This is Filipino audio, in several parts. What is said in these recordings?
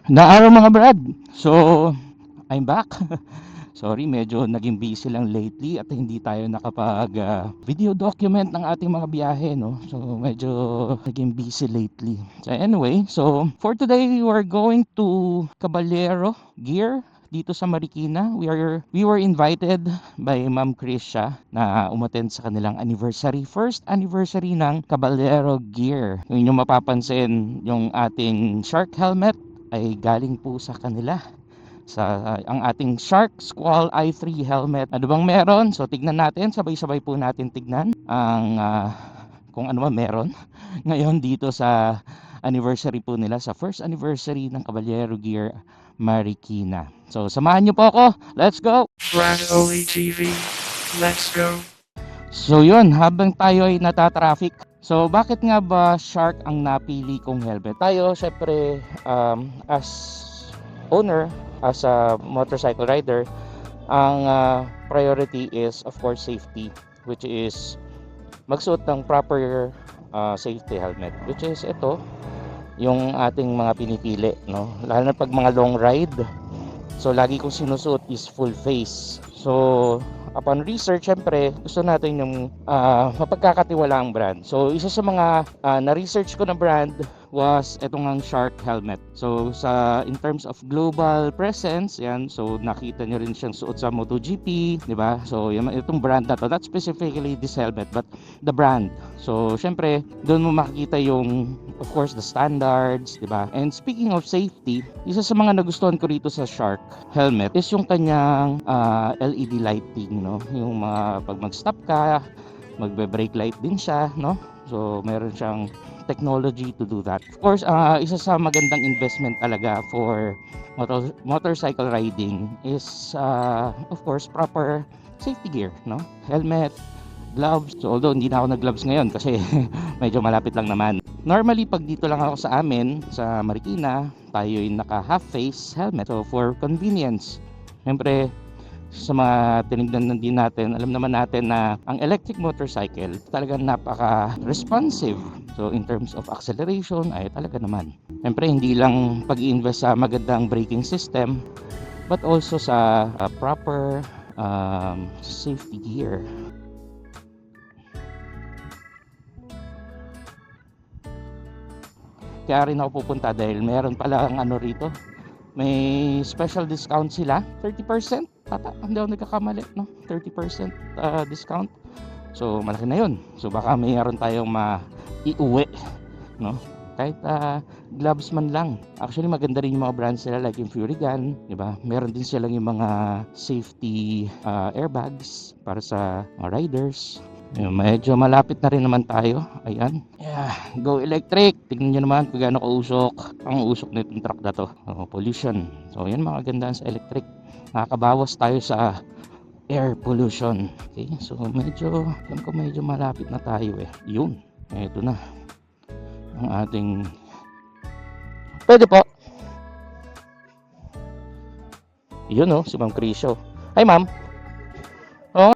Na araw mga brad. So, I'm back. Sorry, medyo naging busy lang lately at hindi tayo nakapag video document ng ating mga biyahe, no? So, medyo naging busy lately. So, anyway, so for today, we're going to Caballero Gear dito sa Marikina. We were invited by Ma'am Krisha na umattend sa kanilang anniversary, first anniversary ng Caballero Gear. Kung inyo mapapansin, yung ating shark helmet ay galing po sa kanila, sa ang ating Shark Squall i3 helmet. Ano bang meron? So tignan natin, sabay-sabay po natin tignan ang kung ano ba meron ngayon dito sa anniversary po nila, sa first anniversary ng Caballero Gear Marikina. So samahan niyo po ako, let's go! Brad Oli TV, let's go. So yun, habang tayo ay natatraffic, so bakit nga ba Shark ang napili kong helmet? Tayo syempre, as owner, as a motorcycle rider, ang priority is of course safety, which is magsuot ng proper safety helmet, which is ito yung ating mga pinipili, no? Lalo na pag mga long ride, so lagi kong sinusuot is full face. So upon research, syempre gusto natin yung mapagkakatiwalaang brand. So isa sa mga na-research ko na brand was etong ang Shark helmet. So in terms of global presence, yan, so nakita nyo rin siyang suot sa MotoGP, di ba? So itong brand na to, not specifically this helmet but the brand. So syempre doon mo makikita yung, of course, the standards, di ba? And speaking of safety, isa sa mga nagustuhan ko rito sa Shark helmet is yung kanyang LED lighting, no? Yung mga pag mag-stop ka, magbe-brake light din siya, no? So meron siyang technology to do that. Of course, isa sa magandang investment talaga for motorcycle riding is of course proper safety gear, no? Helmet, gloves. So although hindi na ako nag-gloves ngayon kasi medyo malapit lang naman. Normally pag dito lang ako sa amin sa Marikina, tayo yung naka half face helmet. So for convenience, syempre sa mga tinignan din natin, alam naman natin na ang electric motorcycle talagang napaka-responsive. So in terms of acceleration, ay talaga naman. Siyempre hindi lang pag-i-invest sa magandang braking system, but also sa proper safety gear. Kaya rin ako pupunta dahil meron palang ano rito, may special discount sila, 30%. Hindi ako nagkakamali, no? 30% discount. So malaki na 'yon. So baka mayroon tayong maiuwi, no? Kahit gloves man lang. Actually maganda rin yung mga brands nila, like yung Fury Gun, di ba? Meron din silang yung mga safety airbags para sa mga riders. Medyo malapit na rin naman tayo. Ayan. Yeah, go electric. Tingnan nyo naman kung gaano kausok ang usok nitong truck na to. Pollution. So yan mga gandaan sa electric. Nakakabawas tayo sa air pollution. Okay, so medyo malapit na tayo eh. Yun. Ito na ang ating. Pwede po. Yun oh, si Ma'am Crisio. Hi ma'am. Oh.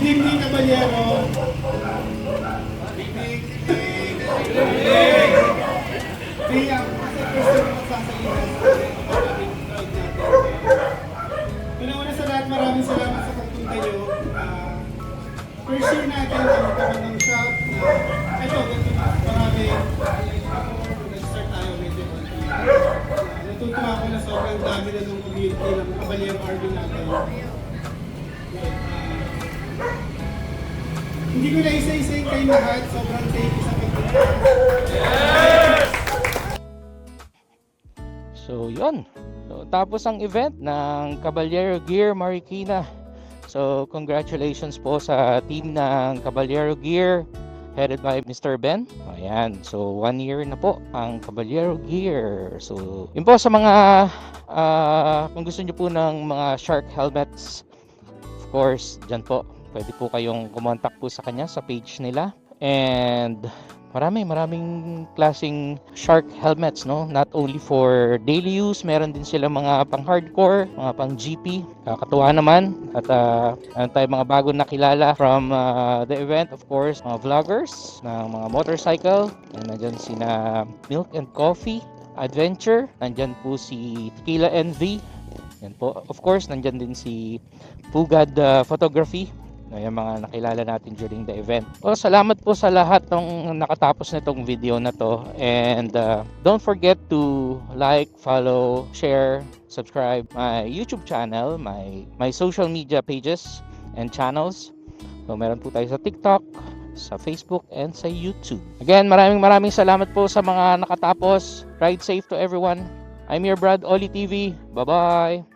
Good evening, Caballero. Kaya, kasi first time magsasalita sa ating crowd natin. Una-una sa lahat, maraming salamat sa pagpunta nyo. First year natin, kami ng shop. Ito, marami. Nag-start tayo medyo konti. Natutuwa ako na sobrang dami na ng community ng Caballero RV natin. Hindi ko na isa-isayin kayo lahat. Sobrang thank you sa pagpunta. So, yun. So, tapos ang event ng Caballero Gear Marikina. So, congratulations po sa team ng Caballero Gear headed by Mr. Ben. Ayan. So, 1 year na po ang Caballero Gear. So, yun po sa mga kung gusto nyo po ng mga shark helmets, of course, dyan po. Pwede po kayong kumontak po sa kanya sa page nila. And maraming klaseng shark helmets, no? Not only for daily use, meron din sila mga pang hardcore, mga pang GP. Kakatuwa naman. At meron tayong mga bagong nakilala from the event, of course, mga vloggers ng mga motorcycle. And nandyan sina Milk and Coffee Adventure. Nandyan po si Tequila NV. Yan po. Of course, nandyan din si Pugad Photography. Yung mga nakilala natin during the event. Well, salamat po sa lahat ng nakatapos nitong video na to. And don't forget to like, follow, share, subscribe my YouTube channel, my social media pages and channels. So, meron po tayo sa TikTok, sa Facebook, and sa YouTube. Again, maraming salamat po sa mga nakatapos. Ride safe to everyone. I'm your Brad Oli TV. Bye-bye!